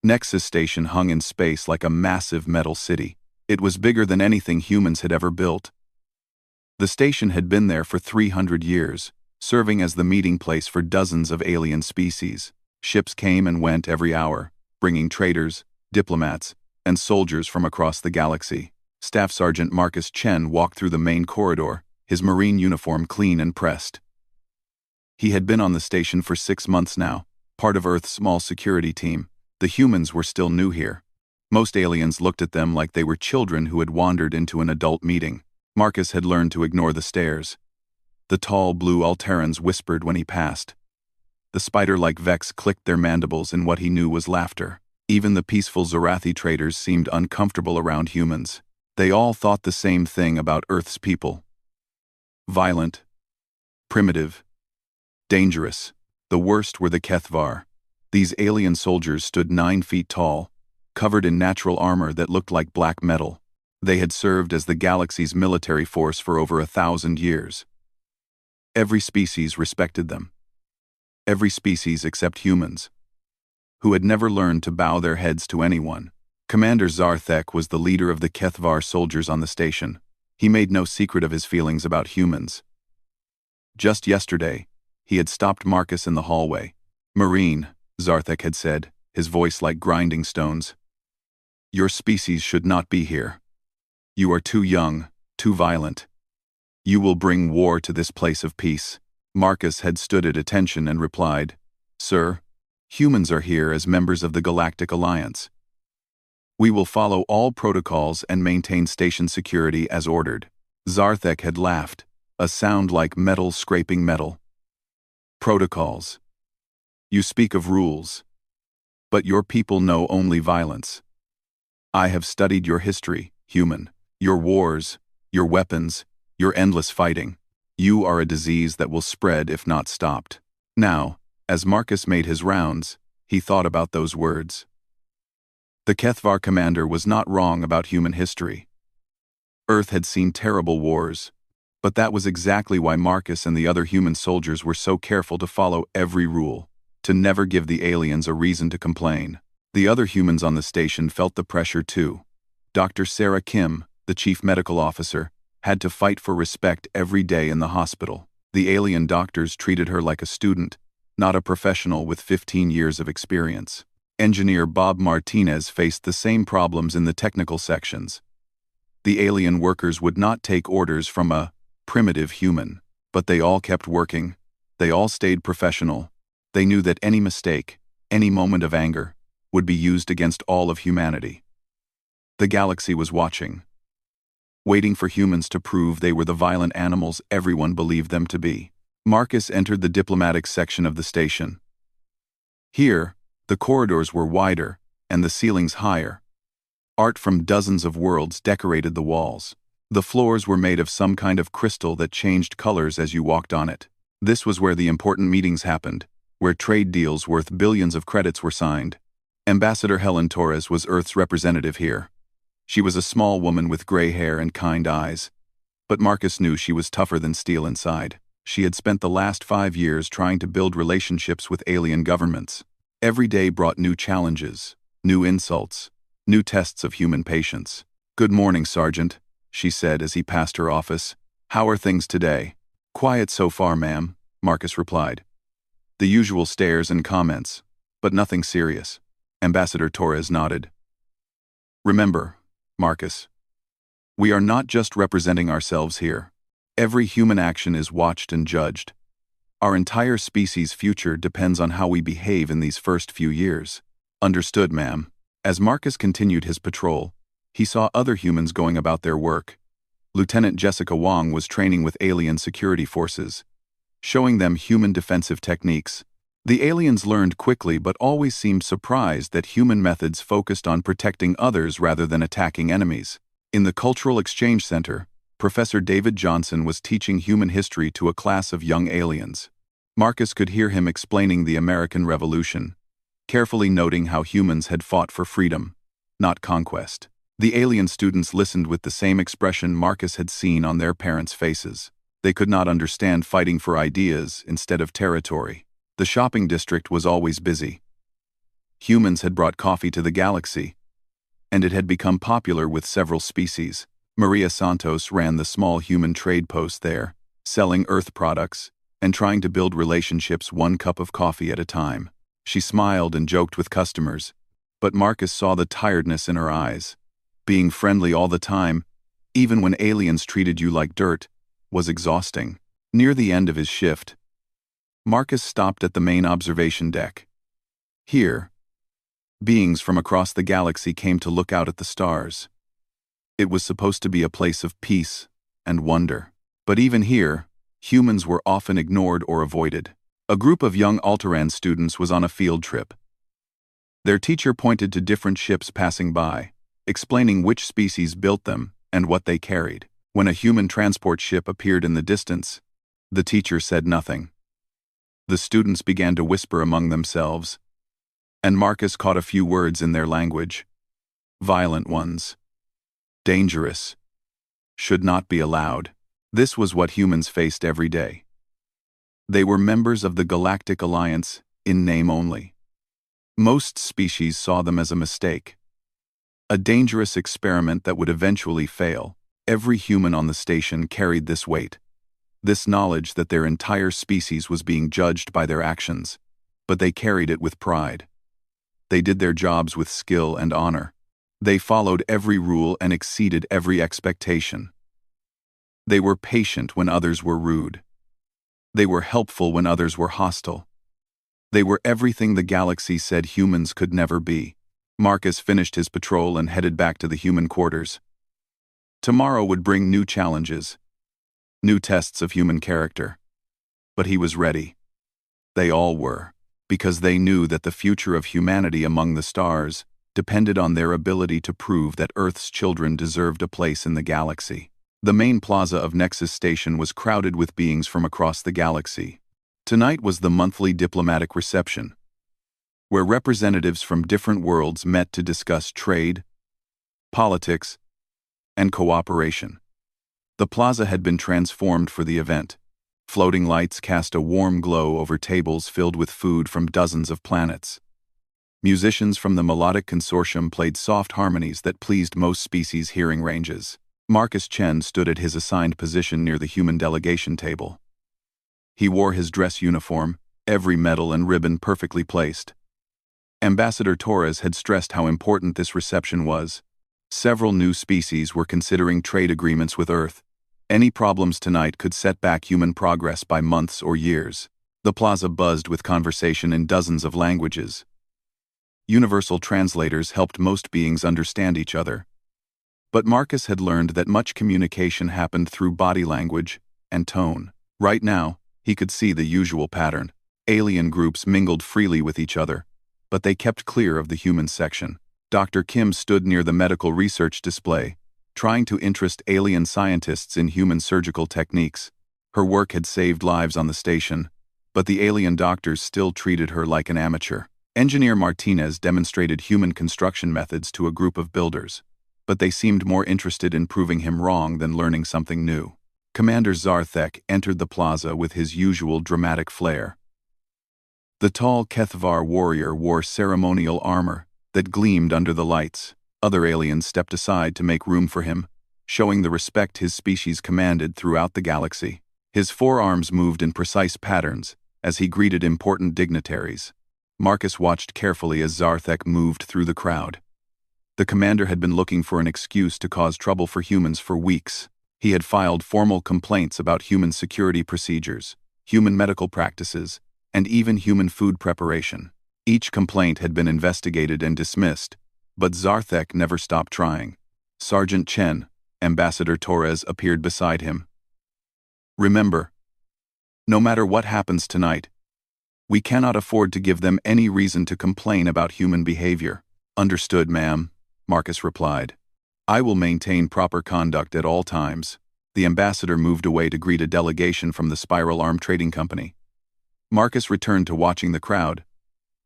Nexus Station hung in space like a massive metal city. It was bigger than anything humans had ever built. The station had been there for 300 years, serving as the meeting place for dozens of alien species. Ships came and went every hour, bringing traders, diplomats, and soldiers from across the galaxy. Staff Sergeant Marcus Chen walked through the main corridor, his marine uniform clean and pressed. He had been on the station for 6 months now, part of Earth's small security team. The humans were still new here. Most aliens looked at them like they were children who had wandered into an adult meeting. Marcus had learned to ignore the stares. The tall blue Alterans whispered when he passed. The spider-like Vex clicked their mandibles in what he knew was laughter. Even the peaceful Zorathi traders seemed uncomfortable around humans. They all thought the same thing about Earth's people. Violent, primitive, dangerous. The worst were the Kethvar. These alien soldiers stood 9 feet tall, covered in natural armor that looked like black metal. They had served as the galaxy's military force for over 1,000 years. Every species respected them. Every species except humans, who had never learned to bow their heads to anyone. Commander Zarthek was the leader of the Kethvar soldiers on the station. He made no secret of his feelings about humans. Just yesterday, he had stopped Marcus in the hallway. "Marine," Zarthek had said, his voice like grinding stones. "Your species should not be here. You are too young, too violent. You will bring war to this place of peace." Marcus had stood at attention and replied, "Sir, humans are here as members of the Galactic Alliance. We will follow all protocols and maintain station security as ordered." Zarthek had laughed, a sound like metal scraping metal. "Protocols. You speak of rules. But your people know only violence. I have studied your history, human, your wars, your weapons, your endless fighting. You are a disease that will spread if not stopped." Now, as Marcus made his rounds, he thought about those words. The Kethvar commander was not wrong about human history. Earth had seen terrible wars, but that was exactly why Marcus and the other human soldiers were so careful to follow every rule, to never give the aliens a reason to complain. The other humans on the station felt the pressure too. Dr. Sarah Kim, the chief medical officer, had to fight for respect every day in the hospital. The alien doctors treated her like a student, not a professional with 15 years of experience. Engineer Bob Martinez faced the same problems in the technical sections. The alien workers would not take orders from a primitive human, but they all kept working. They all stayed professional. They knew that any mistake, any moment of anger, would be used against all of humanity. The galaxy was watching, waiting for humans to prove they were the violent animals everyone believed them to be. Marcus entered the diplomatic section of the station. Here, the corridors were wider and the ceilings higher. Art from dozens of worlds decorated the walls. The floors were made of some kind of crystal that changed colors as you walked on it. This was where the important meetings happened, where trade deals worth billions of credits were signed. Ambassador Helen Torres was Earth's representative here. She was a small woman with gray hair and kind eyes. But Marcus knew she was tougher than steel inside. She had spent the last 5 years trying to build relationships with alien governments. Every day brought new challenges, new insults, new tests of human patience. "Good morning, Sergeant," she said as he passed her office. "How are things today?" "Quiet so far, ma'am," Marcus replied. The usual stares and comments, but nothing serious. Ambassador Torres nodded. "Remember, Marcus, we are not just representing ourselves here. Every human action is watched and judged. Our entire species' future depends on how we behave in these first few years." "Understood, ma'am." As Marcus continued his patrol, he saw other humans going about their work. Lieutenant Jessica Wong was training with alien security forces, showing them human defensive techniques. The aliens learned quickly but always seemed surprised that human methods focused on protecting others rather than attacking enemies. In the Cultural Exchange Center, Professor David Johnson was teaching human history to a class of young aliens. Marcus could hear him explaining the American Revolution, carefully noting how humans had fought for freedom, not conquest. The alien students listened with the same expression Marcus had seen on their parents' faces. They could not understand fighting for ideas instead of territory. The shopping district was always busy. Humans had brought coffee to the galaxy, and it had become popular with several species. Maria Santos ran the small human trade post there, selling Earth products and trying to build relationships one cup of coffee at a time. She smiled and joked with customers, but Marcus saw the tiredness in her eyes. Being friendly all the time, even when aliens treated you like dirt, was exhausting. Near the end of his shift, Marcus stopped at the main observation deck. Here, beings from across the galaxy came to look out at the stars. It was supposed to be a place of peace and wonder. But even here, humans were often ignored or avoided. A group of young Alteran students was on a field trip. Their teacher pointed to different ships passing by, explaining which species built them and what they carried. When a human transport ship appeared in the distance, the teacher said nothing. The students began to whisper among themselves, and Marcus caught a few words in their language. Violent ones. Dangerous. Should not be allowed. This was what humans faced every day. They were members of the Galactic Alliance, in name only. Most species saw them as a mistake. A dangerous experiment that would eventually fail. Every human on the station carried this weight. This knowledge that their entire species was being judged by their actions, but they carried it with pride. They did their jobs with skill and honor. They followed every rule and exceeded every expectation. They were patient when others were rude. They were helpful when others were hostile. They were everything the galaxy said humans could never be. Marcus finished his patrol and headed back to the human quarters. Tomorrow would bring new challenges, new tests of human character. But he was ready. They all were, because they knew that the future of humanity among the stars depended on their ability to prove that Earth's children deserved a place in the galaxy. The main plaza of Nexus Station was crowded with beings from across the galaxy. Tonight was the monthly diplomatic reception, where representatives from different worlds met to discuss trade, politics, and cooperation. The plaza had been transformed for the event. Floating lights cast a warm glow over tables filled with food from dozens of planets. Musicians from the Melodic Consortium played soft harmonies that pleased most species' hearing ranges. Marcus Chen stood at his assigned position near the human delegation table. He wore his dress uniform, every medal and ribbon perfectly placed. Ambassador Torres had stressed how important this reception was. Several new species were considering trade agreements with Earth. Any problems tonight could set back human progress by months or years. The plaza buzzed with conversation in dozens of languages. Universal translators helped most beings understand each other. But Marcus had learned that much communication happened through body language and tone. Right now, he could see the usual pattern. Alien groups mingled freely with each other, but they kept clear of the human section. Dr. Kim stood near the medical research display, trying to interest alien scientists in human surgical techniques. Her work had saved lives on the station, but the alien doctors still treated her like an amateur. Engineer Martinez demonstrated human construction methods to a group of builders, but they seemed more interested in proving him wrong than learning something new. Commander Zarthek entered the plaza with his usual dramatic flair. The tall Kethvar warrior wore ceremonial armor that gleamed under the lights. Other aliens stepped aside to make room for him, showing the respect his species commanded throughout the galaxy. His forearms moved in precise patterns as he greeted important dignitaries. Marcus watched carefully as Zarthek moved through the crowd. The commander had been looking for an excuse to cause trouble for humans for weeks. He had filed formal complaints about human security procedures, human medical practices, and even human food preparation. Each complaint had been investigated and dismissed, but Zarthek never stopped trying. Sergeant Chen, Ambassador Torres, appeared beside him. Remember, no matter what happens tonight, we cannot afford to give them any reason to complain about human behavior. Understood, ma'am, Marcus replied. I will maintain proper conduct at all times. The ambassador moved away to greet a delegation from the Spiral Arm Trading Company. Marcus returned to watching the crowd,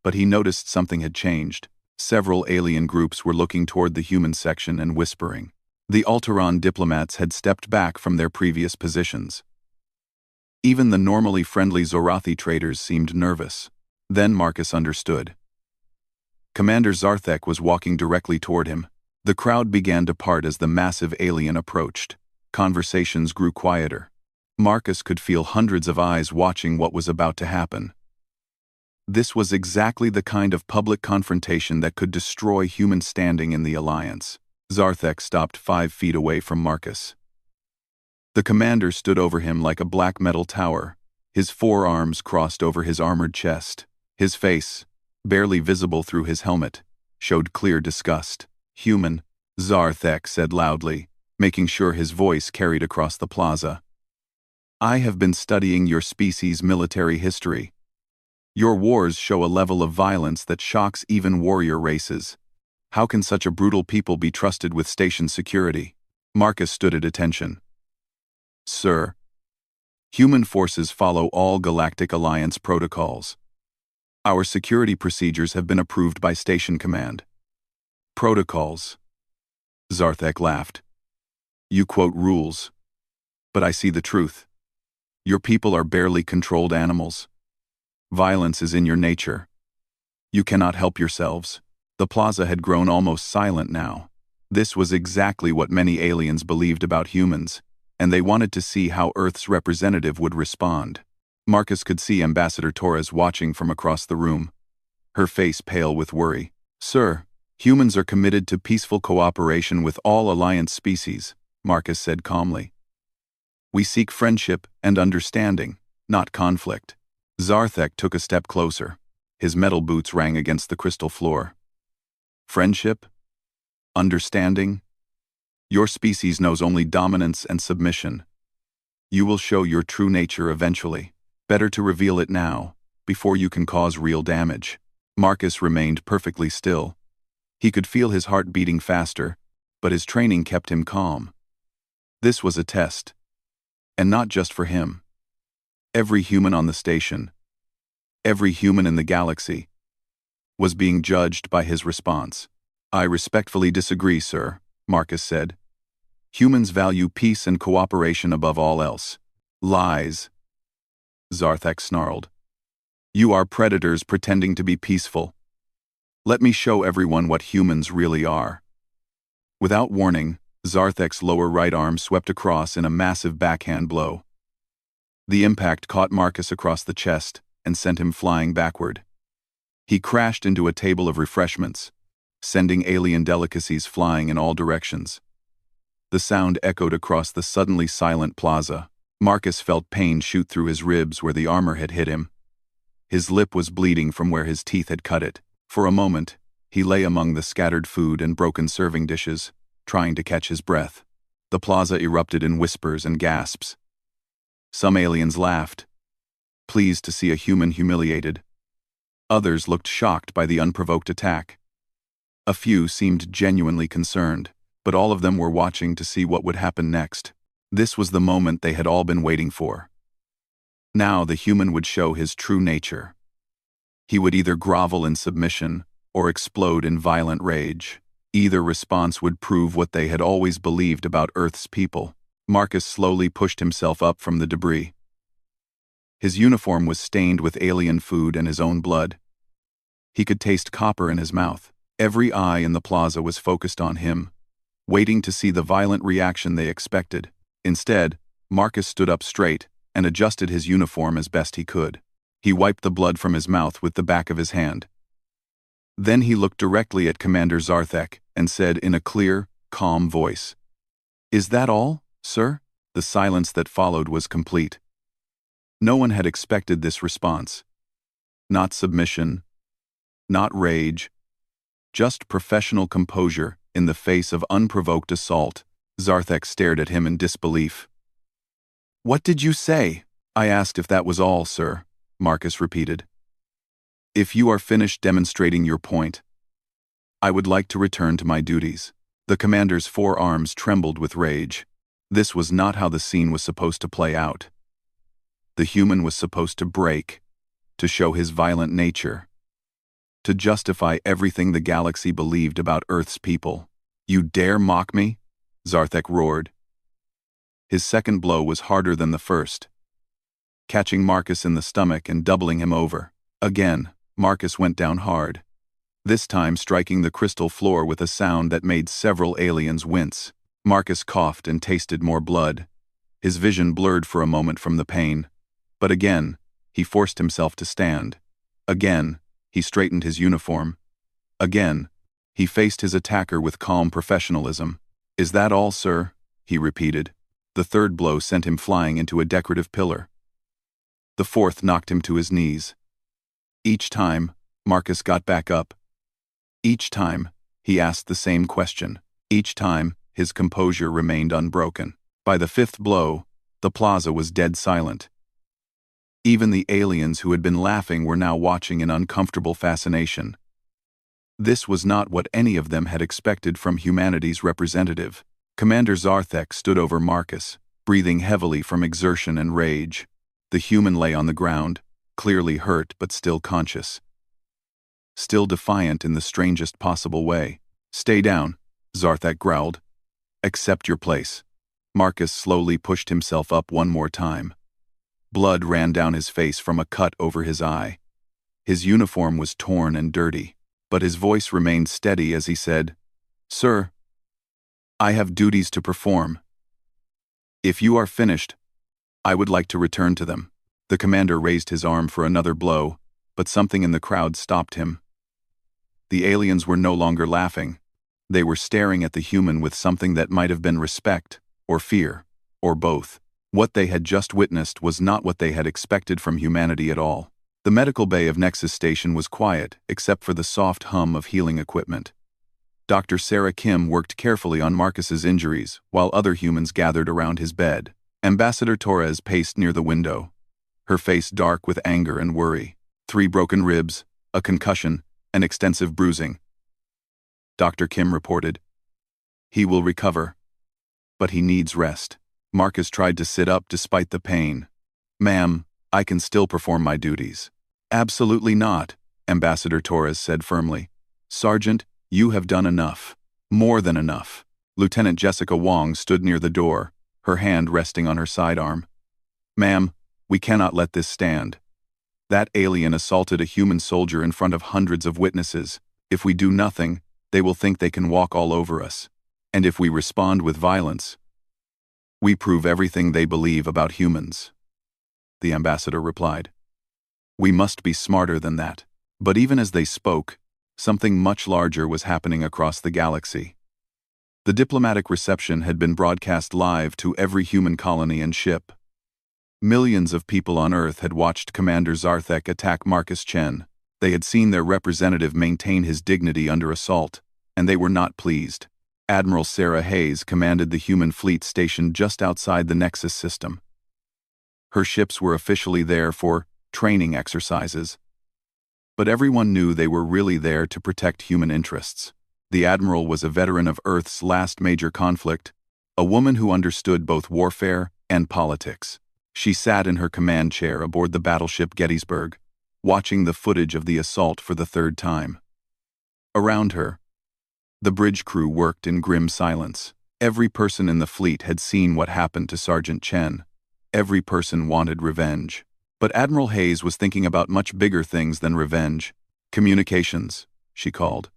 but he noticed something had changed. Several alien groups were looking toward the human section and whispering. The Alteran diplomats had stepped back from their previous positions. Even the normally friendly Zorathi traders seemed nervous. Then Marcus understood. Commander Zarthek was walking directly toward him. The crowd began to part as the massive alien approached. Conversations grew quieter. Marcus could feel hundreds of eyes watching what was about to happen. This was exactly the kind of public confrontation that could destroy human standing in the Alliance. Zarthek stopped 5 feet away from Marcus. The commander stood over him like a black metal tower, his forearms crossed over his armored chest. His face, barely visible through his helmet, showed clear disgust. "Human," Zarthek said loudly, making sure his voice carried across the plaza. "I have been studying your species' military history. Your wars show a level of violence that shocks even warrior races. How can such a brutal people be trusted with station security?" Marcus stood at attention. "Sir, human forces follow all Galactic Alliance protocols. Our security procedures have been approved by Station Command." "Protocols?" Zarthek laughed. "You quote rules. But I see the truth. Your people are barely controlled animals. Violence is in your nature. You cannot help yourselves." The plaza had grown almost silent now. This was exactly what many aliens believed about humans, and they wanted to see how Earth's representative would respond. Marcus could see Ambassador Torres watching from across the room, her face pale with worry. "Sir, humans are committed to peaceful cooperation with all Alliance species," Marcus said calmly. "We seek friendship and understanding, not conflict." Zarthek took a step closer. His metal boots rang against the crystal floor. "Friendship? Understanding? Your species knows only dominance and submission. You will show your true nature eventually. Better to reveal it now, before you can cause real damage." Marcus remained perfectly still. He could feel his heart beating faster, but his training kept him calm. This was a test. And not just for him. Every human on the station, every human in the galaxy, was being judged by his response. "I respectfully disagree, sir," Marcus said. "Humans value peace and cooperation above all else." "Lies," Zarthek snarled. "You are predators pretending to be peaceful. Let me show everyone what humans really are." Without warning, Zarthek's lower right arm swept across in a massive backhand blow. The impact caught Marcus across the chest and sent him flying backward. He crashed into a table of refreshments, sending alien delicacies flying in all directions. The sound echoed across the suddenly silent plaza. Marcus felt pain shoot through his ribs where the armor had hit him. His lip was bleeding from where his teeth had cut it. For a moment, he lay among the scattered food and broken serving dishes, trying to catch his breath. The plaza erupted in whispers and gasps. Some aliens laughed, pleased to see a human humiliated. Others looked shocked by the unprovoked attack. A few seemed genuinely concerned, but all of them were watching to see what would happen next. This was the moment they had all been waiting for. Now the human would show his true nature. He would either grovel in submission or explode in violent rage. Either response would prove what they had always believed about Earth's people. Marcus slowly pushed himself up from the debris. His uniform was stained with alien food and his own blood. He could taste copper in his mouth. Every eye in the plaza was focused on him, waiting to see the violent reaction they expected. Instead, Marcus stood up straight and adjusted his uniform as best he could. He wiped the blood from his mouth with the back of his hand. Then he looked directly at Commander Zarthek and said in a clear, calm voice, "Is that all, sir?" The silence that followed was complete. No one had expected this response. Not submission, not rage, just professional composure in the face of unprovoked assault. Zarthek stared at him in disbelief. "What did you say?" "I asked if that was all, sir," Marcus repeated. "If you are finished demonstrating your point, I would like to return to my duties." The commander's forearms trembled with rage. This was not how the scene was supposed to play out. The human was supposed to break, to show his violent nature, to justify everything the galaxy believed about Earth's people. "You dare mock me?" Zarthek roared. His second blow was harder than the first, catching Marcus in the stomach and doubling him over. Again, Marcus went down hard. this time striking the crystal floor with a sound that made several aliens wince. Marcus coughed and tasted more blood. His vision blurred for a moment from the pain. But again, he forced himself to stand. Again, he straightened his uniform. Again, he faced his attacker with calm professionalism. "Is that all, sir?" he repeated. The third blow sent him flying into a decorative pillar. The fourth knocked him to his knees. Each time, Marcus got back up. Each time, he asked the same question. Each time, his composure remained unbroken. By the fifth blow, the plaza was dead silent. Even the aliens who had been laughing were now watching in uncomfortable fascination. This was not what any of them had expected from humanity's representative. Commander Zarthek stood over Marcus, breathing heavily from exertion and rage. The human lay on the ground, clearly hurt but still conscious. Still defiant in the strangest possible way. "Stay down," Zarthek growled. "Accept your place." Marcus slowly pushed himself up one more time. Blood ran down his face from a cut over his eye. His uniform was torn and dirty, but his voice remained steady as he said, "Sir, I have duties to perform. If you are finished, I would like to return to them." The commander raised his arm for another blow, but something in the crowd stopped him. The aliens were no longer laughing. They were staring at the human with something that might have been respect, or fear, or both. What they had just witnessed was not what they had expected from humanity at all. The medical bay of Nexus Station was quiet, except for the soft hum of healing equipment. Dr. Sarah Kim worked carefully on Marcus's injuries, while other humans gathered around his bed. Ambassador Torres paced near the window, her face dark with anger and worry. 3 broken ribs, a concussion, and extensive bruising. Dr. Kim reported. "He will recover, but he needs rest." Marcus tried to sit up despite the pain. "Ma'am, I can still perform my duties." "Absolutely not," Ambassador Torres said firmly. "Sergeant, you have done enough. More than enough." Lieutenant Jessica Wong stood near the door, her hand resting on her sidearm. "Ma'am, we cannot let this stand. That alien assaulted a human soldier in front of hundreds of witnesses. If we do nothing, they will think they can walk all over us. And if we respond with violence, we prove everything they believe about humans." The ambassador replied. "We must be smarter than that." But even as they spoke, something much larger was happening across the galaxy. The diplomatic reception had been broadcast live to every human colony and ship. Millions of people on Earth had watched Commander Zarthek attack Marcus Chen. They had seen their representative maintain his dignity under assault, and they were not pleased. Admiral Sarah Hayes commanded the human fleet stationed just outside the Nexus system. Her ships were officially there for training exercises, but everyone knew they were really there to protect human interests. The Admiral was a veteran of Earth's last major conflict, a woman who understood both warfare and politics. She sat in her command chair aboard the battleship Gettysburg, watching the footage of the assault for the third time. Around her, the bridge crew worked in grim silence. Every person in the fleet had seen what happened to Sergeant Chen. Every person wanted revenge. But Admiral Hayes was thinking about much bigger things than revenge. "Communications," she called.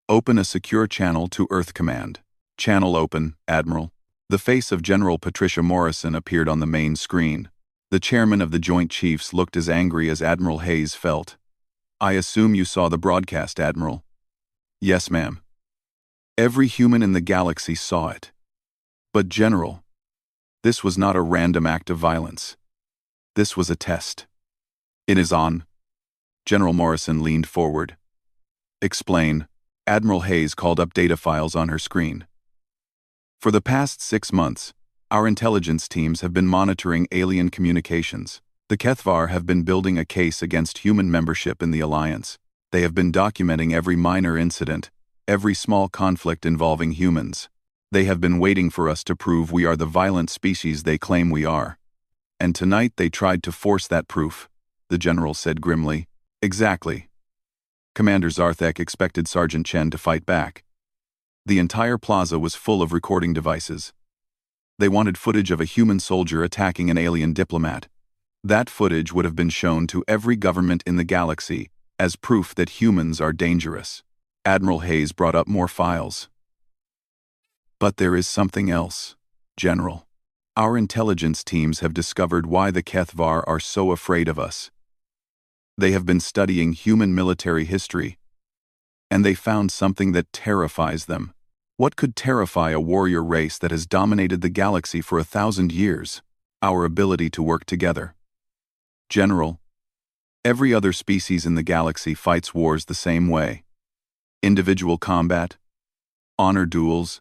"Open a secure channel to Earth Command." "Channel open, Admiral." The face of General Patricia Morrison appeared on the main screen. The chairman of the Joint Chiefs looked as angry as Admiral Hayes felt. "I assume you saw the broadcast, Admiral." "Yes, ma'am. Every human in the galaxy saw it." "But General, this was not a random act of violence. This was a test." "It is on." General Morrison leaned forward. "Explain." Admiral Hayes called up data files on her screen. "For the past 6 months, our intelligence teams have been monitoring alien communications. The Kethvar have been building a case against human membership in the Alliance. They have been documenting every minor incident, every small conflict involving humans. They have been waiting for us to prove we are the violent species they claim we are. And tonight they tried to force that proof," the general said grimly. "Exactly." Commander Zarthek expected Sergeant Chen to fight back. The entire plaza was full of recording devices. They wanted footage of a human soldier attacking an alien diplomat. That footage would have been shown to every government in the galaxy, as proof that humans are dangerous. Admiral Hayes brought up more files. But there is something else, General. Our intelligence teams have discovered why the HFY are so afraid of us. They have been studying human military history, and they found something that terrifies them. What could terrify a warrior race that has dominated the galaxy for 1,000 years? Our ability to work together. General, every other species in the galaxy fights wars the same way. Individual combat, honor duels,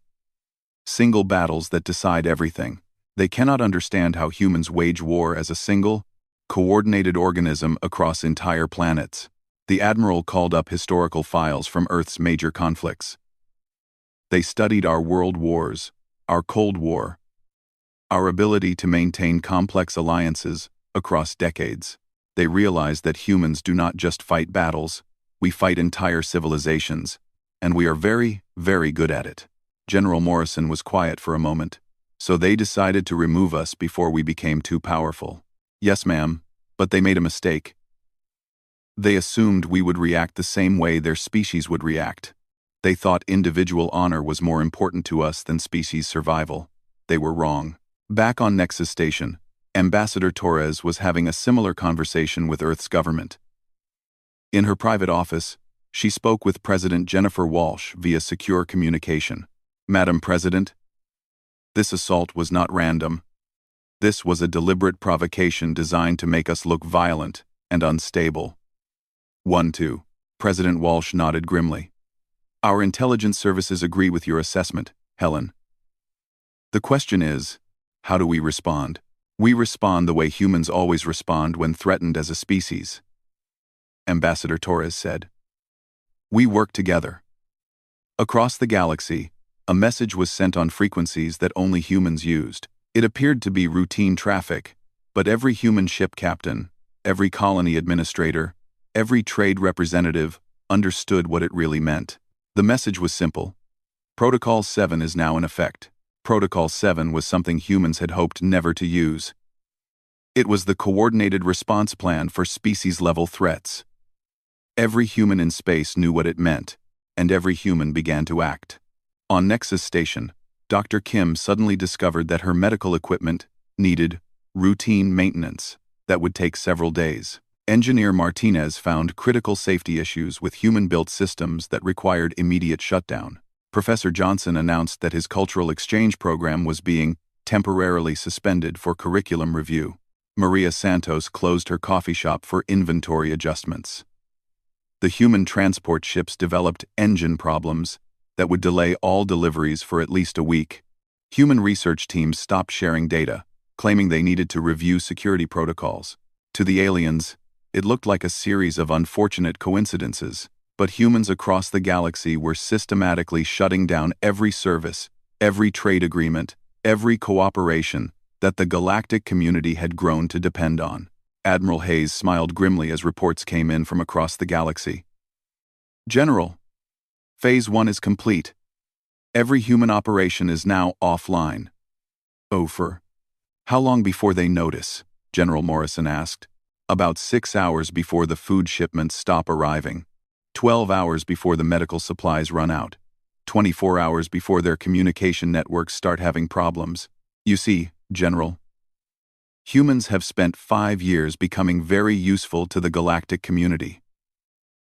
single battles that decide everything. They cannot understand how humans wage war as a single, coordinated organism across entire planets. The Admiral called up historical files from Earth's major conflicts. They studied our world wars, our Cold War, our ability to maintain complex alliances across decades. They realized that humans do not just fight battles, we fight entire civilizations, and we are very, very good at it. General Morrison was quiet for a moment. So they decided to remove us before we became too powerful. Yes, ma'am, but they made a mistake. They assumed we would react the same way their species would react. They thought individual honor was more important to us than species survival. They were wrong. Back on Nexus Station, Ambassador Torres was having a similar conversation with Earth's government. In her private office, she spoke with President Jennifer Walsh via secure communication. Madam President, this assault was not random. This was a deliberate provocation designed to make us look violent and unstable. 1-2. President Walsh nodded grimly. Our intelligence services agree with your assessment, Helen. The question is, how do we respond? We respond the way humans always respond when threatened as a species. Ambassador Torres said. We work together. Across the galaxy, a message was sent on frequencies that only humans used. It appeared to be routine traffic, but every human ship captain, every colony administrator, every trade representative understood what it really meant. The message was simple. Protocol 7 is now in effect. Protocol 7 was something humans had hoped never to use. It was the coordinated response plan for species-level threats. Every human in space knew what it meant, and every human began to act. On Nexus Station, Dr. Kim suddenly discovered that her medical equipment needed routine maintenance that would take several days. Engineer Martinez found critical safety issues with human-built systems that required immediate shutdown. Professor Johnson announced that his cultural exchange program was being temporarily suspended for curriculum review. Maria Santos closed her coffee shop for inventory adjustments. The human transport ships developed engine problems that would delay all deliveries for at least a week. Human research teams stopped sharing data, claiming they needed to review security protocols. To the aliens, it looked like a series of unfortunate coincidences, but humans across the galaxy were systematically shutting down every service, every trade agreement, every cooperation that the galactic community had grown to depend on. Admiral Hayes smiled grimly as reports came in from across the galaxy. General, Phase 1 is complete. Every human operation is now offline. For how long before they notice? General Morrison asked. About 6 hours before the food shipments stop arriving. 12 hours before the medical supplies run out. 24 hours before their communication networks start having problems. You see, General, humans have spent 5 years becoming very useful to the galactic community.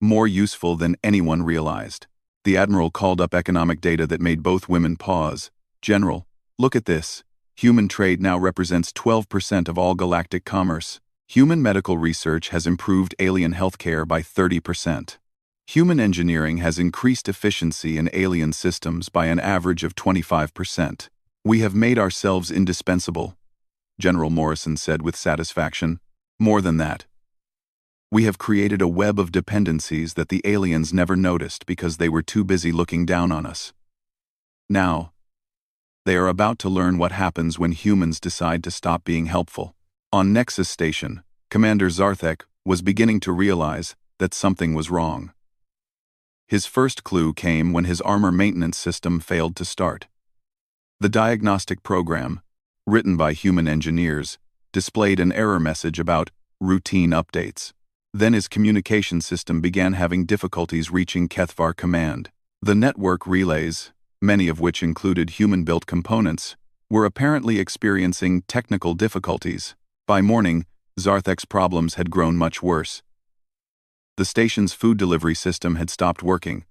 More useful than anyone realized. The Admiral called up economic data that made both women pause. General, look at this. Human trade now represents 12% of all galactic commerce. Human medical research has improved alien healthcare by 30%. Human engineering has increased efficiency in alien systems by an average of 25%. We have made ourselves indispensable, General Morrison said with satisfaction. More than that, we have created a web of dependencies that the aliens never noticed because they were too busy looking down on us. Now, they are about to learn what happens when humans decide to stop being helpful. On Nexus Station, Commander Zarthek was beginning to realize that something was wrong. His first clue came when his armor maintenance system failed to start. The diagnostic program, written by human engineers, displayed an error message about routine updates. Then his communication system began having difficulties reaching Kethvar Command. The network relays, many of which included human-built components, were apparently experiencing technical difficulties. By morning, Zarthek's problems had grown much worse. The station's food delivery system had stopped working.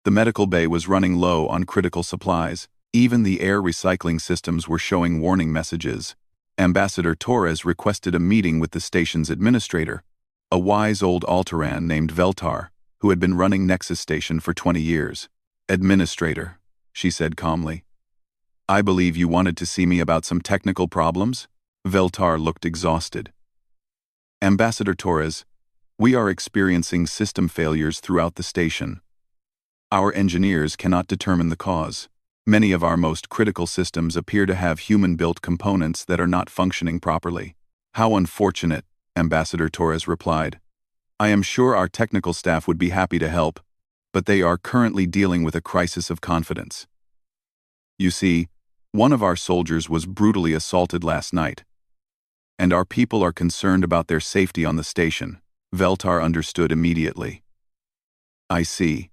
The medical bay was running low on critical supplies. Even the air recycling systems were showing warning messages. Ambassador Torres requested a meeting with the station's administrator, a wise old Alteran named Veltar, who had been running Nexus Station for 20 years. "Administrator," she said calmly. "I believe you wanted to see me about some technical problems?" Veltar looked exhausted. "Ambassador Torres, we are experiencing system failures throughout the station. Our engineers cannot determine the cause. Many of our most critical systems appear to have human-built components that are not functioning properly." "How unfortunate," Ambassador Torres replied. "I am sure our technical staff would be happy to help, but they are currently dealing with a crisis of confidence. You see, one of our soldiers was brutally assaulted last night, and our people are concerned about their safety on the station." Veltar understood immediately. "I see.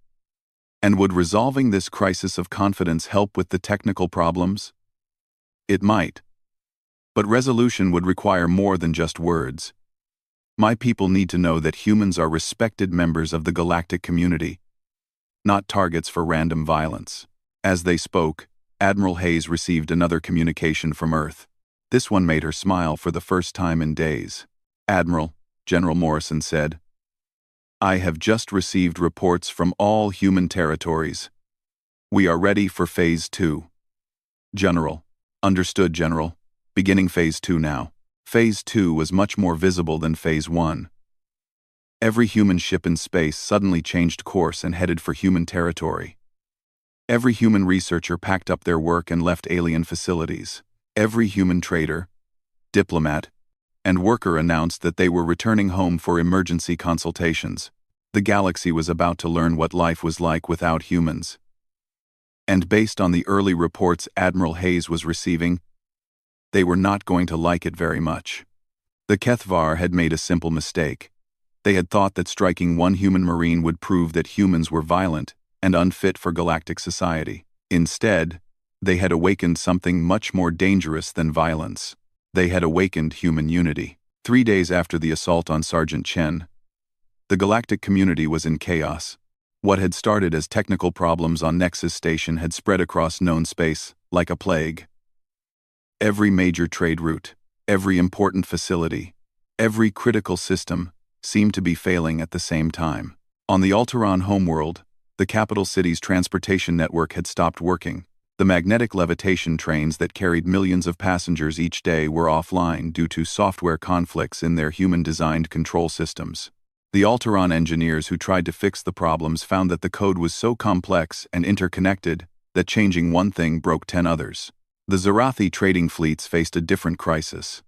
And would resolving this crisis of confidence help with the technical problems?" "It might. But resolution would require more than just words. My people need to know that humans are respected members of the galactic community, not targets for random violence." As they spoke, Admiral Hayes received another communication from Earth. This one made her smile for the first time in days. "Admiral," General Morrison said, "I have just received reports from all human territories. We are ready for Phase 2. "General." "Understood, General. Beginning Phase 2 now." Phase 2 was much more visible than Phase 1. Every human ship in space suddenly changed course and headed for human territory. Every human researcher packed up their work and left alien facilities. Every human trader, diplomat, and worker announced that they were returning home for emergency consultations. The galaxy was about to learn what life was like without humans. And based on the early reports Admiral Hayes was receiving, they were not going to like it very much. The Kethvar had made a simple mistake. They had thought that striking one human marine would prove that humans were violent and unfit for galactic society. Instead, they had awakened something much more dangerous than violence. They had awakened human unity. 3 days after the assault on Sergeant Chen, the galactic community was in chaos. What had started as technical problems on Nexus Station had spread across known space like a plague. Every major trade route, every important facility, every critical system seemed to be failing at the same time. On the Alteran homeworld, the capital city's transportation network had stopped working. The magnetic levitation trains that carried millions of passengers each day were offline due to software conflicts in their human-designed control systems. The Alteran engineers who tried to fix the problems found that the code was so complex and interconnected that changing one thing broke 10 others. The Zarathi trading fleets faced a different crisis.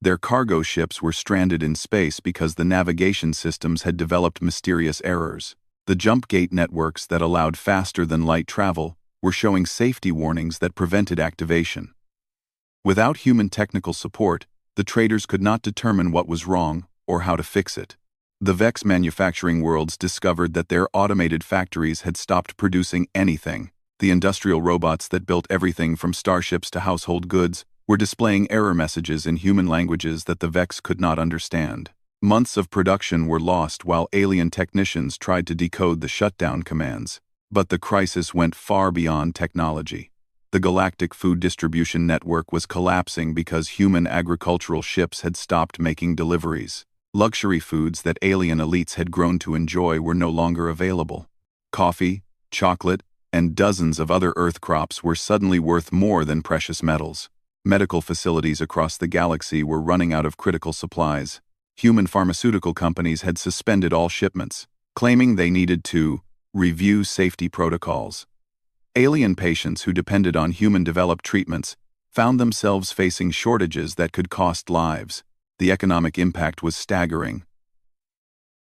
Their cargo ships were stranded in space because the navigation systems had developed mysterious errors. The jump gate networks that allowed faster-than-light travel were showing safety warnings that prevented activation. Without human technical support, the traders could not determine what was wrong or how to fix it. The Vex manufacturing worlds discovered that their automated factories had stopped producing anything. The industrial robots that built everything from starships to household goods were displaying error messages in human languages that the Vex could not understand. Months of production were lost while alien technicians tried to decode the shutdown commands. But the crisis went far beyond technology. The galactic food distribution network was collapsing because human agricultural ships had stopped making deliveries. Luxury foods that alien elites had grown to enjoy were no longer available. Coffee, chocolate, and dozens of other Earth crops were suddenly worth more than precious metals. Medical facilities across the galaxy were running out of critical supplies. Human pharmaceutical companies had suspended all shipments, claiming they needed to review safety protocols. Alien patients who depended on human-developed treatments found themselves facing shortages that could cost lives. The economic impact was staggering.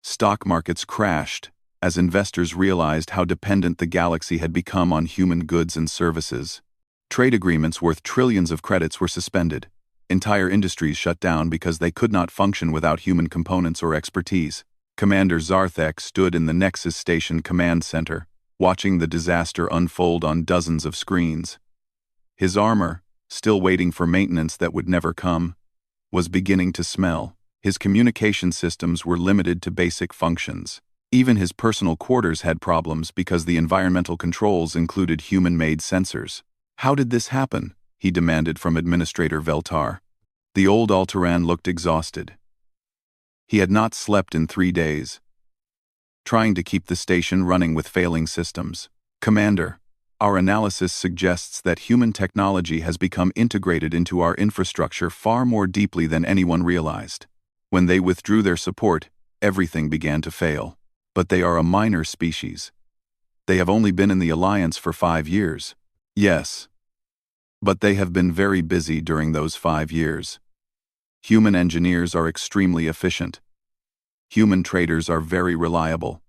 Stock markets crashed as investors realized how dependent the galaxy had become on human goods and services. Trade agreements worth trillions of credits were suspended. Entire industries shut down because they could not function without human components or expertise. Commander Zarthek stood in the Nexus Station command center, watching the disaster unfold on dozens of screens. His armor, still waiting for maintenance that would never come, was beginning to smell. His communication systems were limited to basic functions. Even his personal quarters had problems because the environmental controls included human-made sensors. How did this happen? He demanded from Administrator Veltar. The old Altaran looked exhausted. He had not slept in 3 days, trying to keep the station running with failing systems. Commander, our analysis suggests that human technology has become integrated into our infrastructure far more deeply than anyone realized. When they withdrew their support, everything began to fail. But they are a minor species. They have only been in the Alliance for 5 years. Yes. But they have been very busy during those 5 years. Human engineers are extremely efficient. Human traders are very reliable.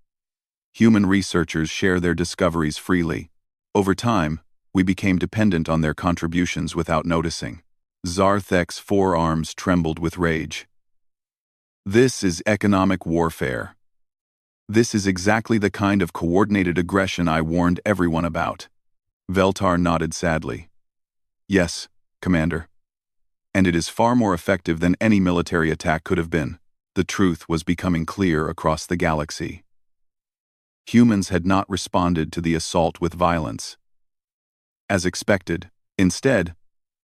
Human researchers share their discoveries freely. Over time, we became dependent on their contributions without noticing. Zarthek's forearms trembled with rage. This is economic warfare. This is exactly the kind of coordinated aggression I warned everyone about. Veltar nodded sadly. Yes, Commander. And it is far more effective than any military attack could have been. The truth was becoming clear across the galaxy. Humans had not responded to the assault with violence. As expected, instead,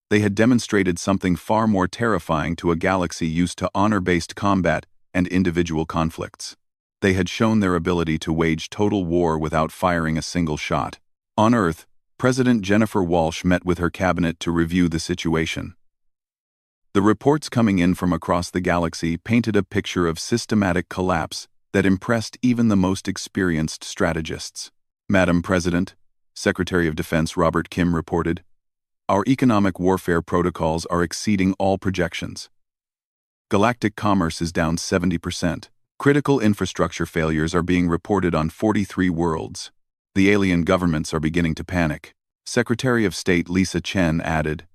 they had demonstrated something far more terrifying to a galaxy used to honor-based combat and individual conflicts. They had shown their ability to wage total war without firing a single shot. On Earth, President Jennifer Walsh met with her cabinet to review the situation. The reports coming in from across the galaxy painted a picture of systematic collapse that impressed even the most experienced strategists. Madam President, Secretary of Defense Robert Kim reported, our economic warfare protocols are exceeding all projections. Galactic commerce is down 70%. Critical infrastructure failures are being reported on 43 worlds. The alien governments are beginning to panic. Secretary of State Lisa Chen added,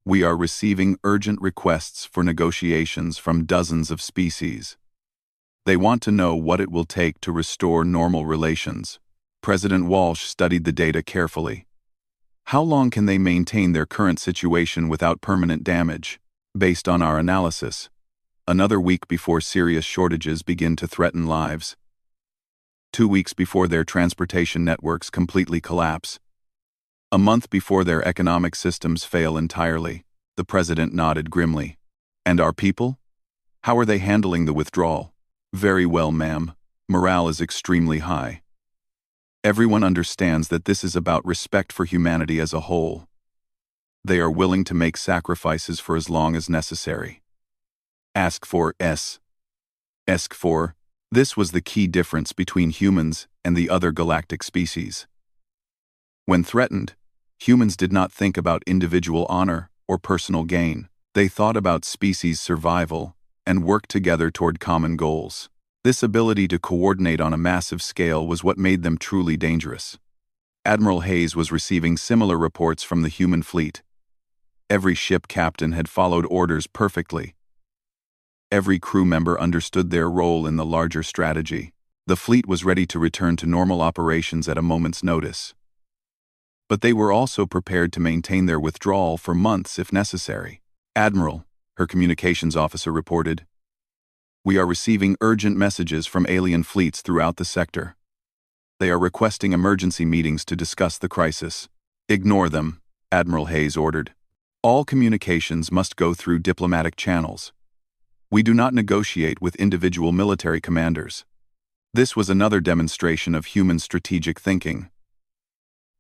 we are receiving urgent requests for negotiations from dozens of species. They want to know what it will take to restore normal relations. President Walsh studied the data carefully. How long can they maintain their current situation without permanent damage? Based on our analysis, another week before serious shortages begin to threaten lives. 2 weeks before their transportation networks completely collapse. A month before their economic systems fail entirely. The president nodded grimly. And our people? How are they handling the withdrawal? Very well, ma'am. Morale is extremely high. Everyone understands that this is about respect for humanity as a whole. They are willing to make sacrifices for as long as necessary. Ask for S. Ask for. This was the key difference between humans and the other galactic species. When threatened, humans did not think about individual honor or personal gain. They thought about species survival and worked together toward common goals. This ability to coordinate on a massive scale was what made them truly dangerous. Admiral Hayes was receiving similar reports from the human fleet. Every ship captain had followed orders perfectly. Every crew member understood their role in the larger strategy. The fleet was ready to return to normal operations at a moment's notice. But they were also prepared to maintain their withdrawal for months if necessary. Admiral, her communications officer reported, we are receiving urgent messages from alien fleets throughout the sector. They are requesting emergency meetings to discuss the crisis. Ignore them, Admiral Hayes ordered. All communications must go through diplomatic channels. We do not negotiate with individual military commanders. This was another demonstration of human strategic thinking.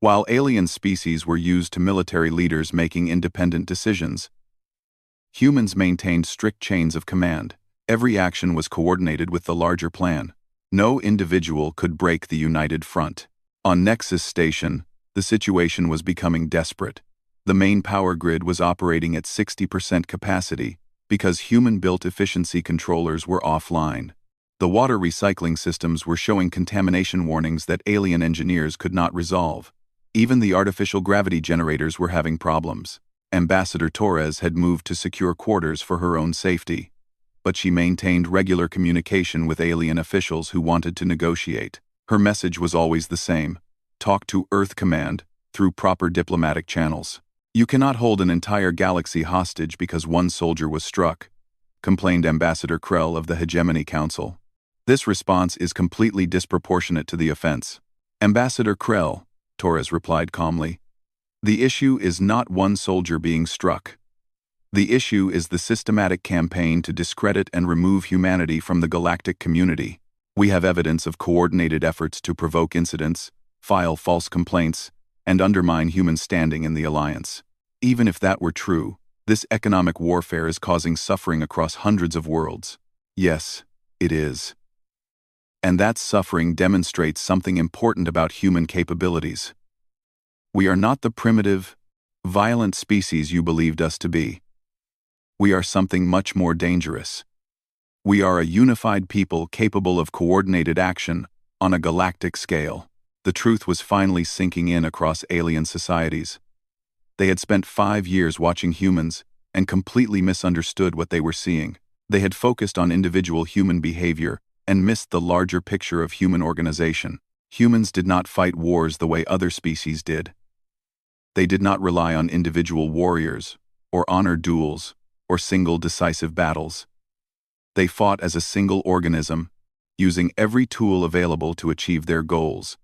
While alien species were used to military leaders making independent decisions, humans maintained strict chains of command. Every action was coordinated with the larger plan. No individual could break the united front. On Nexus Station, the situation was becoming desperate. The main power grid was operating at 60% capacity because human-built efficiency controllers were offline. The water recycling systems were showing contamination warnings that alien engineers could not resolve. Even the artificial gravity generators were having problems. Ambassador Torres had moved to secure quarters for her own safety, but she maintained regular communication with alien officials who wanted to negotiate. Her message was always the same: talk to Earth Command through proper diplomatic channels. You cannot hold an entire galaxy hostage because one soldier was struck, complained Ambassador Krell of the Hegemony Council. This response is completely disproportionate to the offense. Ambassador Krell, Torres replied calmly, the issue is not one soldier being struck. The issue is the systematic campaign to discredit and remove humanity from the galactic community. We have evidence of coordinated efforts to provoke incidents, file false complaints, and undermine human standing in the Alliance. Even if that were true, this economic warfare is causing suffering across hundreds of worlds. Yes, it is. And that suffering demonstrates something important about human capabilities. We are not the primitive, violent species you believed us to be. We are something much more dangerous. We are a unified people capable of coordinated action on a galactic scale. The truth was finally sinking in across alien societies. They had spent 5 years watching humans and completely misunderstood what they were seeing. They had focused on individual human behavior and missed the larger picture of human organization. Humans did not fight wars the way other species did. They did not rely on individual warriors, or honor duels, or single decisive battles. They fought as a single organism, using every tool available to achieve their goals.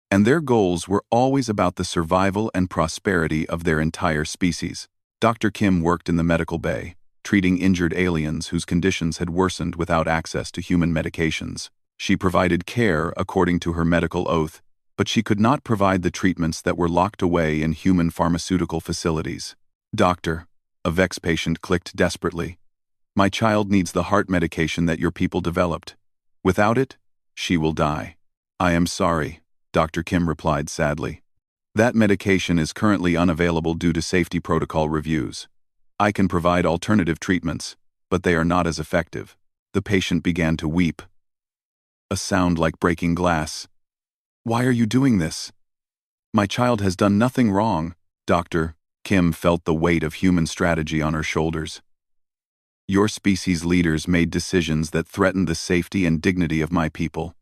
And their goals were always about the survival and prosperity of their entire species. Dr. Kim worked in the medical bay, treating injured aliens whose conditions had worsened without access to human medications. She provided care according to her medical oath, but she could not provide the treatments that were locked away in human pharmaceutical facilities. Doctor, a Vex patient clicked desperately. My child needs the heart medication that your people developed. Without it, she will die. I am sorry, Dr. Kim replied sadly. That medication is currently unavailable due to safety protocol reviews. I can provide alternative treatments, but they are not as effective. The patient began to weep. A sound like breaking glass. Why are you doing this? My child has done nothing wrong, Doctor. Kim felt the weight of human strategy on her shoulders. Your species' leaders made decisions that threatened the safety and dignity of my people.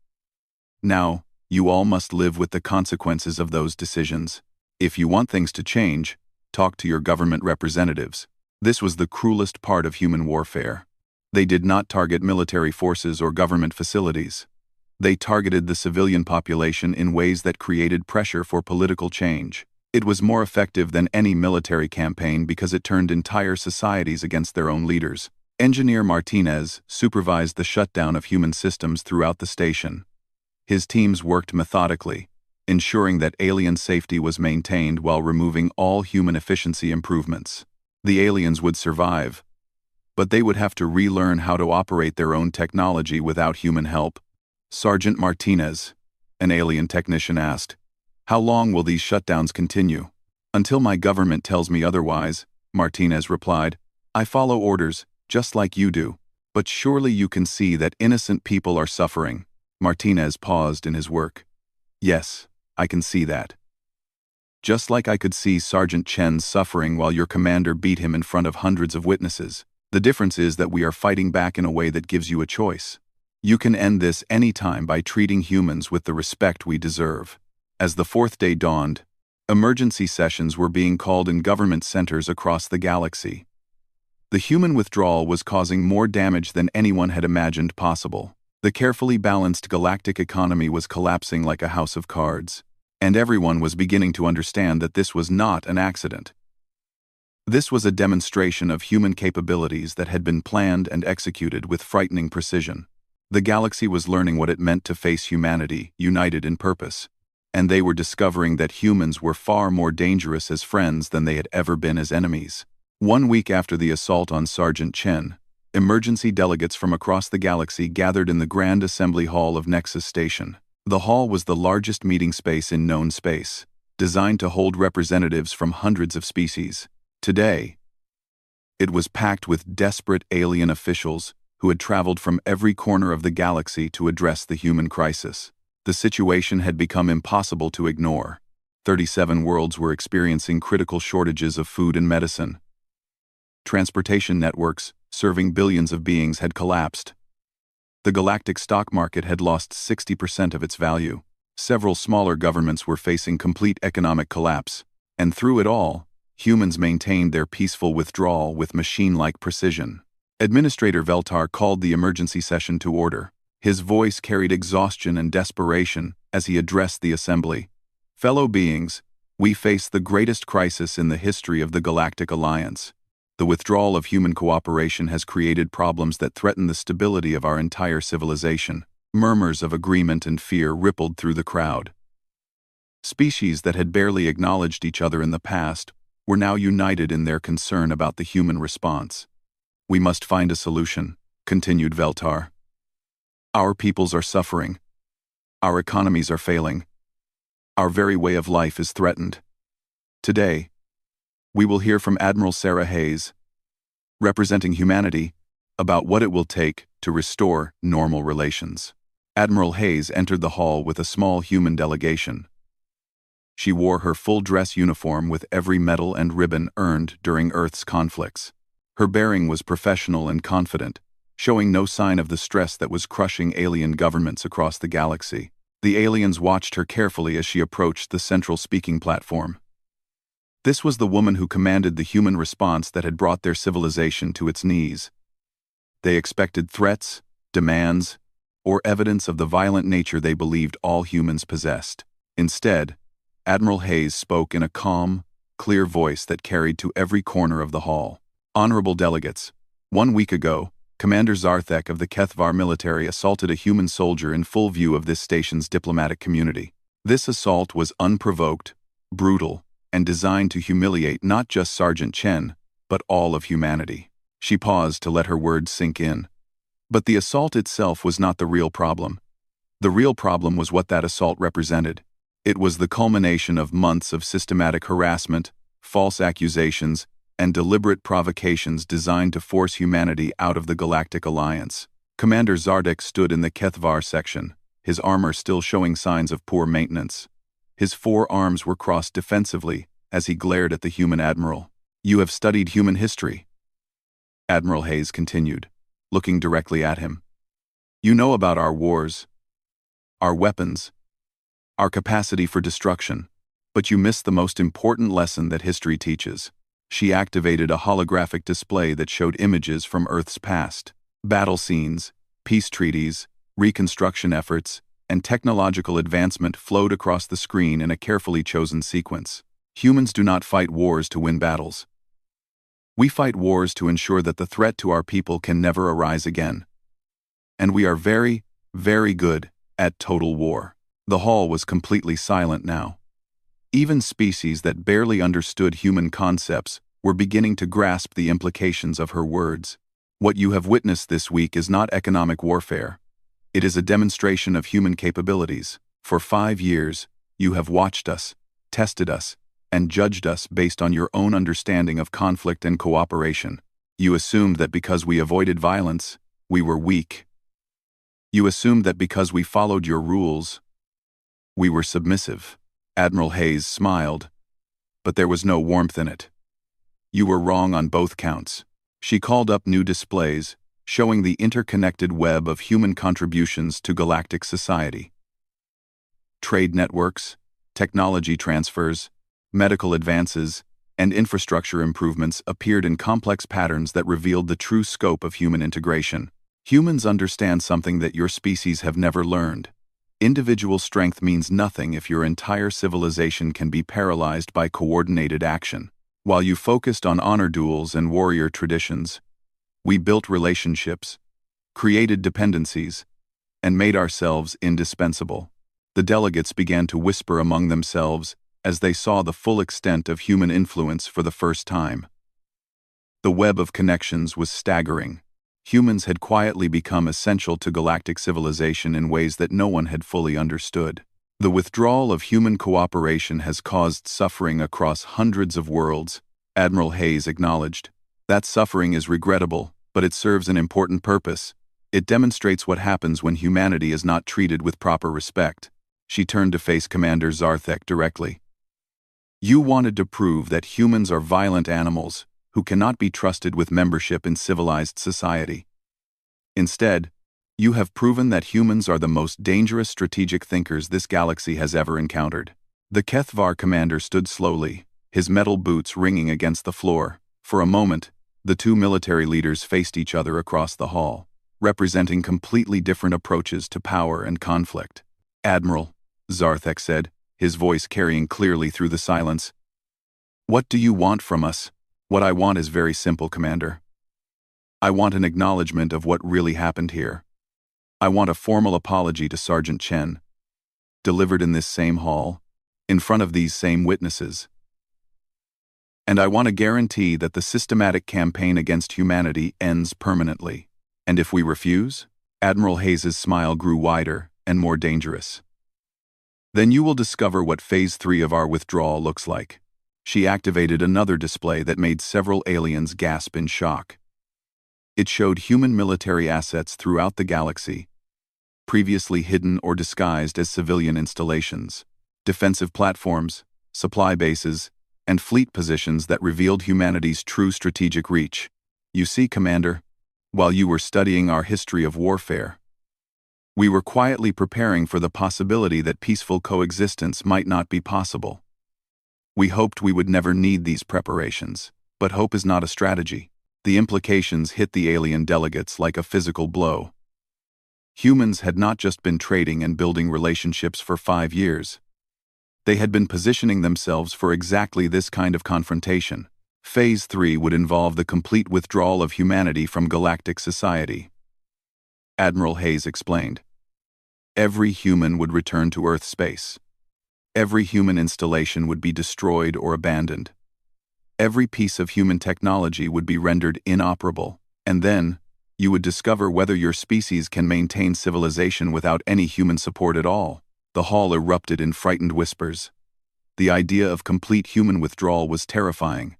Now, you all must live with the consequences of those decisions. If you want things to change, talk to your government representatives. This was the cruelest part of human warfare. They did not target military forces or government facilities. They targeted the civilian population in ways that created pressure for political change. It was more effective than any military campaign because it turned entire societies against their own leaders. Engineer Martinez supervised the shutdown of human systems throughout the station. His teams worked methodically, ensuring that alien safety was maintained while removing all human efficiency improvements. The aliens would survive, but they would have to relearn how to operate their own technology without human help. Sergeant Martinez, an alien technician asked, how long will these shutdowns continue? Until my government tells me otherwise, Martinez replied. I follow orders, just like you do. But surely you can see that innocent people are suffering. Martinez paused in his work. Yes, I can see that. Just like I could see Sergeant Chen's suffering while your commander beat him in front of hundreds of witnesses. The difference is that we are fighting back in a way that gives you a choice. You can end this any time by treating humans with the respect we deserve. As the fourth day dawned, emergency sessions were being called in government centers across the galaxy. The human withdrawal was causing more damage than anyone had imagined possible. The carefully balanced galactic economy was collapsing like a house of cards, and everyone was beginning to understand that this was not an accident. This was a demonstration of human capabilities that had been planned and executed with frightening precision. The galaxy was learning what it meant to face humanity, united in purpose, and they were discovering that humans were far more dangerous as friends than they had ever been as enemies. 1 week after the assault on Sergeant Chen, emergency delegates from across the galaxy gathered in the Grand Assembly Hall of Nexus Station. The hall was the largest meeting space in known space, designed to hold representatives from hundreds of species. Today, it was packed with desperate alien officials who had traveled from every corner of the galaxy to address the human crisis. The situation had become impossible to ignore. 37 worlds were experiencing critical shortages of food and medicine. Transportation networks, serving billions of beings, had collapsed. The galactic stock market had lost 60% of its value. Several smaller governments were facing complete economic collapse. And through it all, humans maintained their peaceful withdrawal with machine-like precision. Administrator Veltar called the emergency session to order. His voice carried exhaustion and desperation as he addressed the assembly. Fellow beings, we face the greatest crisis in the history of the Galactic Alliance. The withdrawal of human cooperation has created problems that threaten the stability of our entire civilization. Murmurs of agreement and fear rippled through the crowd. Species that had barely acknowledged each other in the past were now united in their concern about the human response. We must find a solution, continued Veltar. Our peoples are suffering. Our economies are failing. Our very way of life is threatened. Today, we will hear from Admiral Sarah Hayes, representing humanity, about what it will take to restore normal relations. Admiral Hayes entered the hall with a small human delegation. She wore her full dress uniform with every medal and ribbon earned during Earth's conflicts. Her bearing was professional and confident, showing no sign of the stress that was crushing alien governments across the galaxy. The aliens watched her carefully as she approached the central speaking platform. This was the woman who commanded the human response that had brought their civilization to its knees. They expected threats, demands, or evidence of the violent nature they believed all humans possessed. Instead, Admiral Hayes spoke in a calm, clear voice that carried to every corner of the hall. Honorable delegates, 1 week ago, Commander Zarthek of the Kethvar military assaulted a human soldier in full view of this station's diplomatic community. This assault was unprovoked, brutal, and designed to humiliate not just Sergeant Chen, but all of humanity. She paused to let her words sink in. But the assault itself was not the real problem. The real problem was what that assault represented. It was the culmination of months of systematic harassment, false accusations, and deliberate provocations designed to force humanity out of the Galactic Alliance. Commander Zardik stood in the Kethvar section, his armor still showing signs of poor maintenance. His 4 arms were crossed defensively as he glared at the human admiral. You have studied human history, Admiral Hayes continued, looking directly at him. You know about our wars, our weapons, our capacity for destruction, but you missed the most important lesson that history teaches. She activated a holographic display that showed images from Earth's past. Battle scenes, peace treaties, reconstruction efforts, and technological advancement flowed across the screen in a carefully chosen sequence. Humans do not fight wars to win battles. We fight wars to ensure that the threat to our people can never arise again. And we are very, very good at total war. The hall was completely silent now. Even species that barely understood human concepts were beginning to grasp the implications of her words. What you have witnessed this week is not economic warfare. It is a demonstration of human capabilities. For 5 years, you have watched us, tested us, and judged us based on your own understanding of conflict and cooperation. You assumed that because we avoided violence, we were weak. You assumed that because we followed your rules, we were submissive. Admiral Hayes smiled, but there was no warmth in it. You were wrong on both counts. She called up new displays, showing the interconnected web of human contributions to galactic society. Trade networks, technology transfers, medical advances, and infrastructure improvements appeared in complex patterns that revealed the true scope of human integration. Humans understand something that your species have never learned. Individual strength means nothing if your entire civilization can be paralyzed by coordinated action. While you focused on honor duels and warrior traditions, we built relationships, created dependencies, and made ourselves indispensable. The delegates began to whisper among themselves as they saw the full extent of human influence for the first time. The web of connections was staggering. Humans had quietly become essential to galactic civilization in ways that no one had fully understood. The withdrawal of human cooperation has caused suffering across hundreds of worlds, Admiral Hayes acknowledged. That suffering is regrettable, but it serves an important purpose. It demonstrates what happens when humanity is not treated with proper respect. She turned to face Commander Zarthek directly. You wanted to prove that humans are violent animals who cannot be trusted with membership in civilized society. Instead, you have proven that humans are the most dangerous strategic thinkers this galaxy has ever encountered. The HFY commander stood slowly, his metal boots ringing against the floor. For a moment, the two military leaders faced each other across the hall, representing completely different approaches to power and conflict. "Admiral," Zarthek said, his voice carrying clearly through the silence. "What do you want from us?" "What I want is very simple, Commander. I want an acknowledgement of what really happened here. I want a formal apology to Sergeant Chen, delivered in this same hall, in front of these same witnesses. And I want a guarantee that the systematic campaign against humanity ends permanently. And if we refuse?" Admiral Hayes's smile grew wider and more dangerous. "Then you will discover what Phase 3 of our withdrawal looks like." She activated another display that made several aliens gasp in shock. It showed human military assets throughout the galaxy, previously hidden or disguised as civilian installations, defensive platforms, supply bases, and fleet positions that revealed humanity's true strategic reach. "You see, Commander, while you were studying our history of warfare, we were quietly preparing for the possibility that peaceful coexistence might not be possible. We hoped we would never need these preparations, but hope is not a strategy." The implications hit the alien delegates like a physical blow. Humans had not just been trading and building relationships for 5 years. They had been positioning themselves for exactly this kind of confrontation. Phase 3 would involve the complete withdrawal of humanity from galactic society. Admiral Hayes explained. Every human would return to Earth space. Every human installation would be destroyed or abandoned. Every piece of human technology would be rendered inoperable, and then, you would discover whether your species can maintain civilization without any human support at all. The hall erupted in frightened whispers. The idea of complete human withdrawal was terrifying.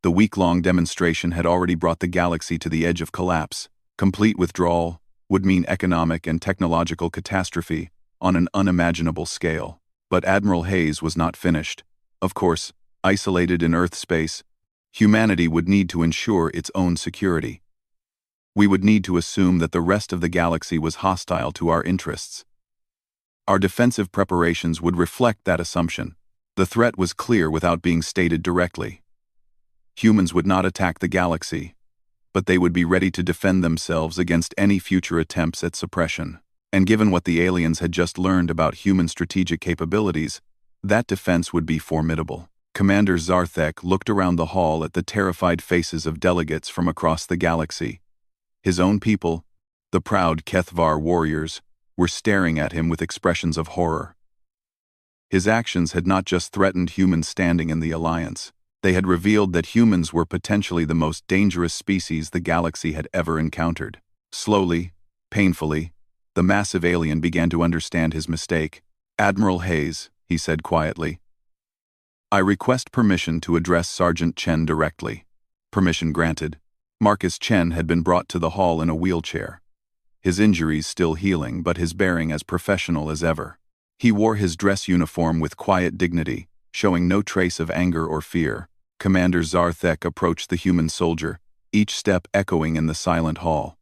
The week-long demonstration had already brought the galaxy to the edge of collapse. Complete withdrawal would mean economic and technological catastrophe on an unimaginable scale. But Admiral Hayes was not finished. Of course, isolated in Earth space, humanity would need to ensure its own security. We would need to assume that the rest of the galaxy was hostile to our interests. Our defensive preparations would reflect that assumption. The threat was clear without being stated directly. Humans would not attack the galaxy, but they would be ready to defend themselves against any future attempts at suppression. And given what the aliens had just learned about human strategic capabilities, that defense would be formidable. Commander Zarthek looked around the hall at the terrified faces of delegates from across the galaxy. His own people, the proud HFY warriors, were staring at him with expressions of horror. His actions had not just threatened humans standing in the Alliance, they had revealed that humans were potentially the most dangerous species the galaxy had ever encountered. Slowly, painfully, the massive alien began to understand his mistake. "Admiral Hayes," he said quietly, "I request permission to address Sergeant Chen directly." Permission granted. Marcus Chen had been brought to the hall in a wheelchair. His injuries still healing, but his bearing as professional as ever. He wore his dress uniform with quiet dignity, showing no trace of anger or fear. Commander Zarthek approached the human soldier, each step echoing in the silent hall.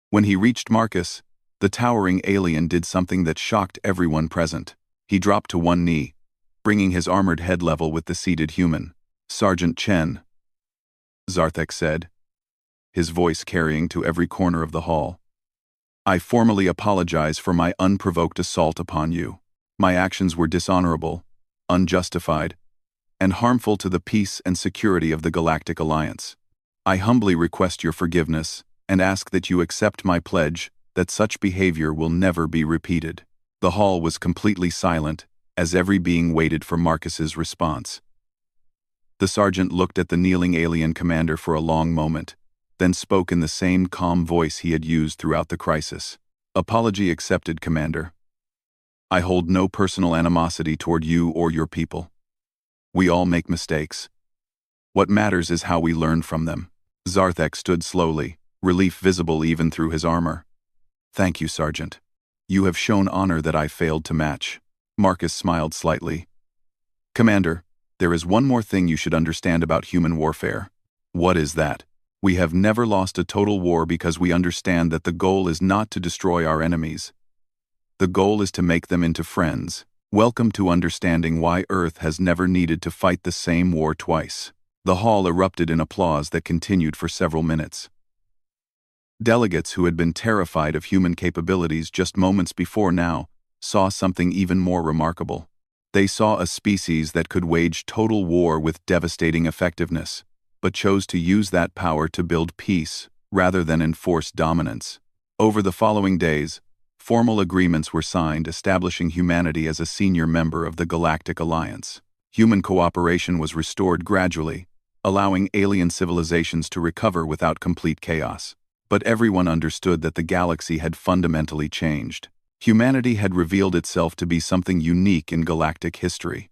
When he reached Marcus, the towering alien did something that shocked everyone present. He dropped to one knee, bringing his armored head level with the seated human. "Sergeant Chen," Zarthek said, his voice carrying to every corner of the hall. "I formally apologize for my unprovoked assault upon you. My actions were dishonorable, unjustified, and harmful to the peace and security of the Galactic Alliance. I humbly request your forgiveness and ask that you accept my pledge that such behavior will never be repeated." The hall was completely silent, as every being waited for Marcus's response. The sergeant looked at the kneeling alien commander for a long moment, then spoke in the same calm voice he had used throughout the crisis. "Apology accepted, Commander. I hold no personal animosity toward you or your people. We all make mistakes. What matters is how we learn from them." Zarthek stood slowly, relief visible even through his armor. "Thank you, Sergeant. You have shown honor that I failed to match." Marcus smiled slightly. "Commander, There is one more thing you should understand about human warfare. What is that? We have never lost a total war because we understand that the goal is not to destroy our enemies. The goal is to make them into friends. Welcome to understanding why Earth has never needed to fight the same war twice. The hall erupted in applause that continued for several minutes. Delegates who had been terrified of human capabilities just moments before now saw something even more remarkable. They saw a species that could wage total war with devastating effectiveness, but chose to use that power to build peace rather than enforce dominance. Over the following days, formal agreements were signed establishing humanity as a senior member of the Galactic Alliance. Human cooperation was restored gradually, allowing alien civilizations to recover without complete chaos. But everyone understood that the galaxy had fundamentally changed. Humanity had revealed itself to be something unique in galactic history.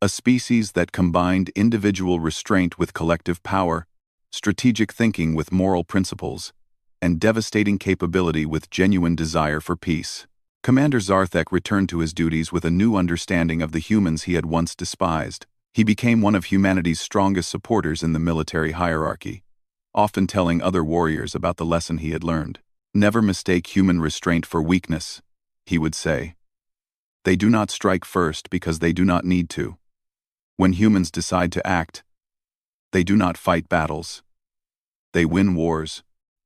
A species that combined individual restraint with collective power, strategic thinking with moral principles, and devastating capability with genuine desire for peace. Commander Zarthek returned to his duties with a new understanding of the humans he had once despised. He became one of humanity's strongest supporters in the military hierarchy, often telling other warriors about the lesson he had learned. Never mistake human restraint for weakness, he would say. They do not strike first because they do not need to. When humans decide to act, they do not fight battles. They win wars,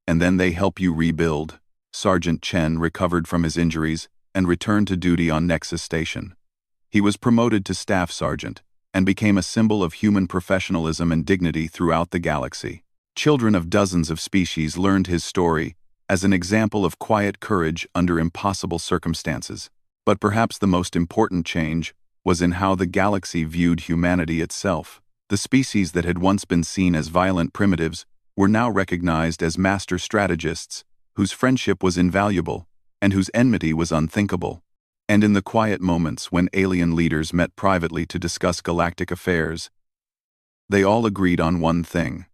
and then they help you rebuild. Sergeant Chen recovered from his injuries and returned to duty on Nexus Station. He was promoted to Staff Sergeant and became a symbol of human professionalism and dignity throughout the galaxy. Children of dozens of species learned his story as an example of quiet courage under impossible circumstances. But perhaps the most important change was in how the galaxy viewed humanity itself. The species that had once been seen as violent primitives were now recognized as master strategists, whose friendship was invaluable and whose enmity was unthinkable. And in the quiet moments when alien leaders met privately to discuss galactic affairs, they all agreed on one thing.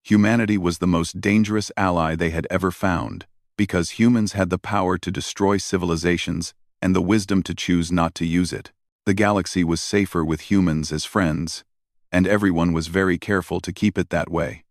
Humanity was the most dangerous ally they had ever found, because humans had the power to destroy civilizations and the wisdom to choose not to use it. The galaxy was safer with humans as friends, and everyone was very careful to keep it that way.